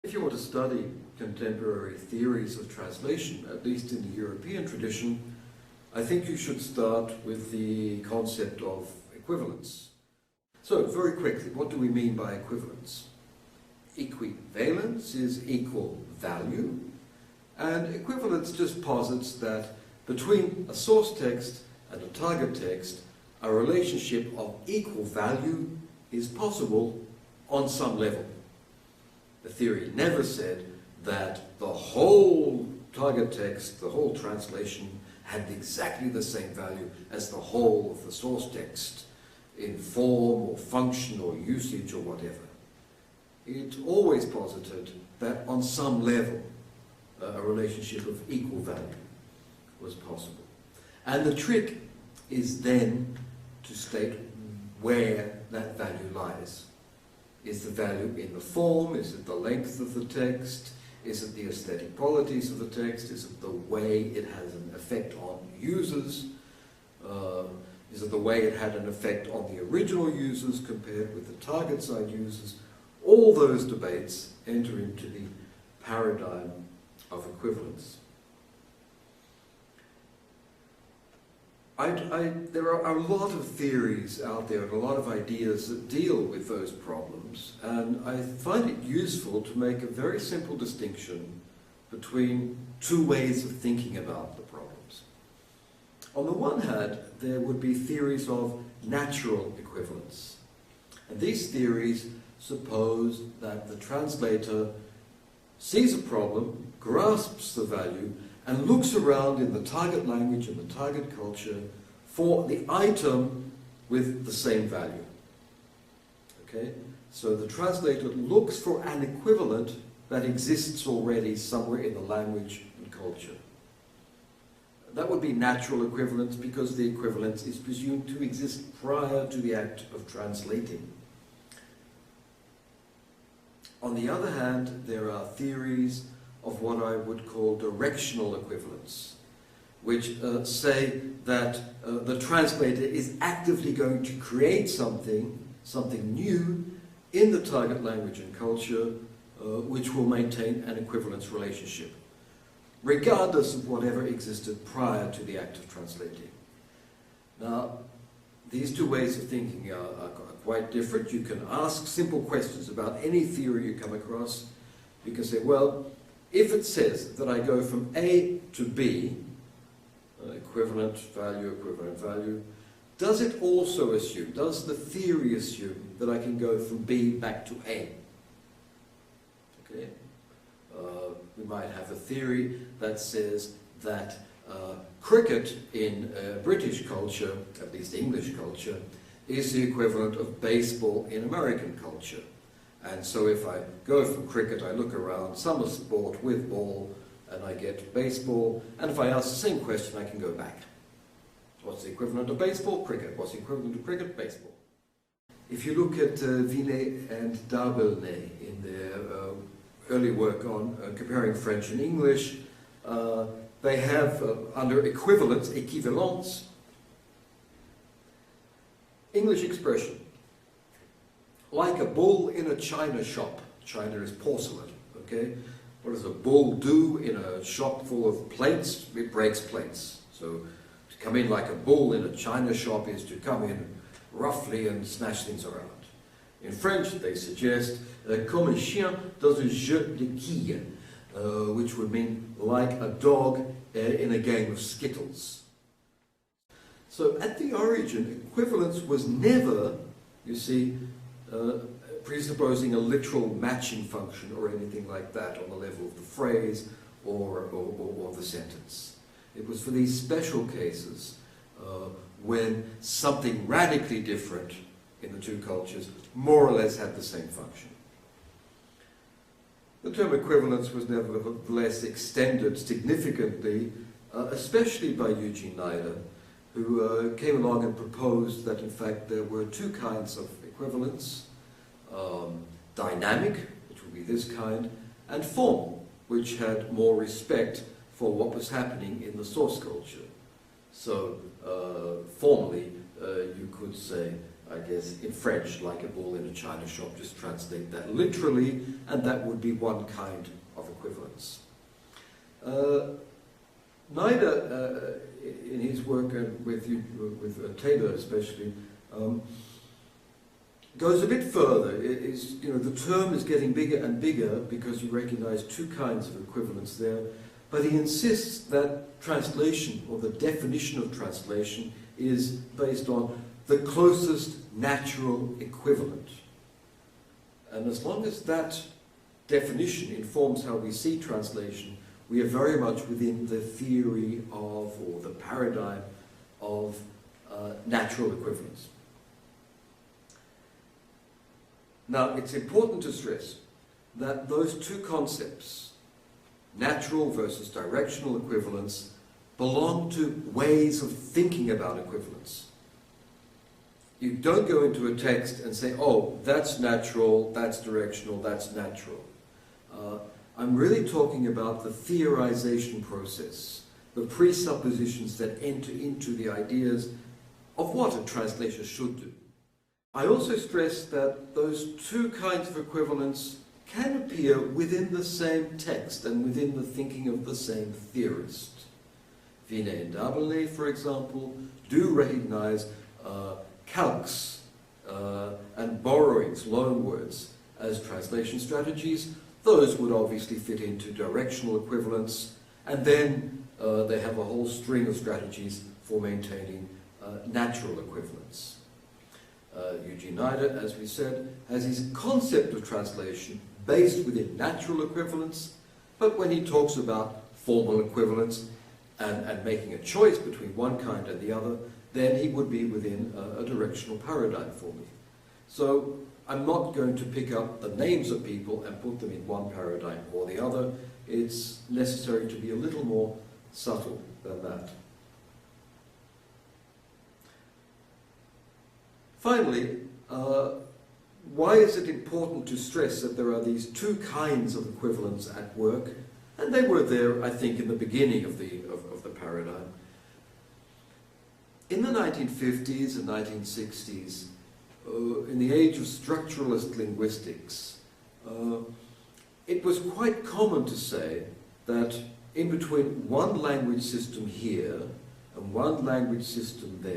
If you want to study contemporary theories of translation, at least in the European tradition, I think you should start with the concept of equivalence. So, very quickly, what do we mean by equivalence? Equivalence is equal value, and equivalence just posits that between a source text and a target text, a relationship of equal value is possible on some level. The theory never said that the whole target text, the whole translation, had exactly the same value as the whole of the source text in form or function or usage or whatever. It always posited that on some level a relationship of equal value was possible. And the trick is then to state where that value lies. Is the value in the form? Is it the length of the text? Is it the aesthetic qualities of the text? Is it the way it has an effect on users? Is it the way it had an effect on the original users compared with the target side users? All those debates enter into the paradigm of equivalence. There are a lot of theories out there and a lot of ideas that deal with those problems, and I find it useful to make a very simple distinction between two ways of thinking about the problems. On the one hand, there would be theories of natural equivalence, and these theories suppose that the translator sees a problem, grasps the value, and looks around in the target language and the target culture for the item with the same value. Okay? So the translator looks for an equivalent that exists already somewhere in the language and culture. That would be natural equivalence because the equivalence is presumed to exist prior to the act of translating. On the other hand, there are theories of what I would call directional equivalence, which say that the translator is actively going to create something new in the target language and culture, which will maintain an equivalence relationship, regardless of whatever existed prior to the act of translating. Now, these two ways of thinking are quite different. You can ask simple questions about any theory you come across. You can say, well, if it says that I go from A to B, equivalent value, does it also assume, does the theory assume that I can go from B back to A? Okay? We might have a theory that says that cricket in British culture, at least English culture, is the equivalent of baseball in American culture. And so if I go from cricket, I look around, summer sport with ball, and I get baseball. And if I ask the same question, I can go back. What's the equivalent of baseball? Cricket. What's the equivalent of cricket? Baseball. If you look at Vinet and Darbelnet in their early work on comparing French and English, they have under equivalence, équivalence, English expression. Like a bull in a china shop. China is porcelain, okay? What does a bull do in a shop full of plates? It breaks plates. So to come in like a bull in a china shop is to come in roughly and smash things around. In French, they suggest comme un chien dans un jeu de quilles, which would mean like a dog in a game of skittles. So at the origin, equivalence was never, you see, presupposing a literal matching function or anything like that on the level of the phrase or the sentence. It was for these special cases when something radically different in the two cultures more or less had the same function. The term equivalence was nevertheless extended significantly, especially by Eugene Neider, who came along and proposed that in fact there were two kinds of equivalence, dynamic, which would be this kind, and form, which had more respect for what was happening in the source culture. So formally, you could say I guess, in French, like a bull in a china shop, just translate that literally, and that would be one kind of equivalence. Neither, in his work with Taylor especially, goes a bit further. The term is getting bigger and bigger because you recognize two kinds of equivalence there, but he insists that translation, or the definition of translation, is based on the closest natural equivalent. And as long as that definition informs how we see translation, we are very much within the theory of, or the paradigm of, natural equivalence. Now, it's important to stress that those two concepts, natural versus directional equivalence, belong to ways of thinking about equivalence. You don't go into a text and say, oh, that's natural, that's directional, that's natural. I'm really talking about the theorization process, the presuppositions that enter into the ideas of what a translator should do. I also stress that those two kinds of equivalence can appear within the same text and within the thinking of the same theorist. Vinay and Dabele, for example, do recognize calques and borrowings, loanwords, as translation strategies. Those would obviously fit into directional equivalence, and then they have a whole string of strategies for maintaining natural equivalence. Eugene Nida, as we said, has his concept of translation based within natural equivalence, but when he talks about formal equivalence and making a choice between one kind and the other, then he would be within a directional paradigm for me. So I'm not going to pick up the names of people and put them in one paradigm or the other. It's necessary to be a little more subtle than that. Finally, why is it important to stress that there are these two kinds of equivalence at work? And they were there, I think, in the beginning of the paradigm. In the 1950s and 1960s, in the age of structuralist linguistics, it was quite common to say that in between one language system here and one language system there,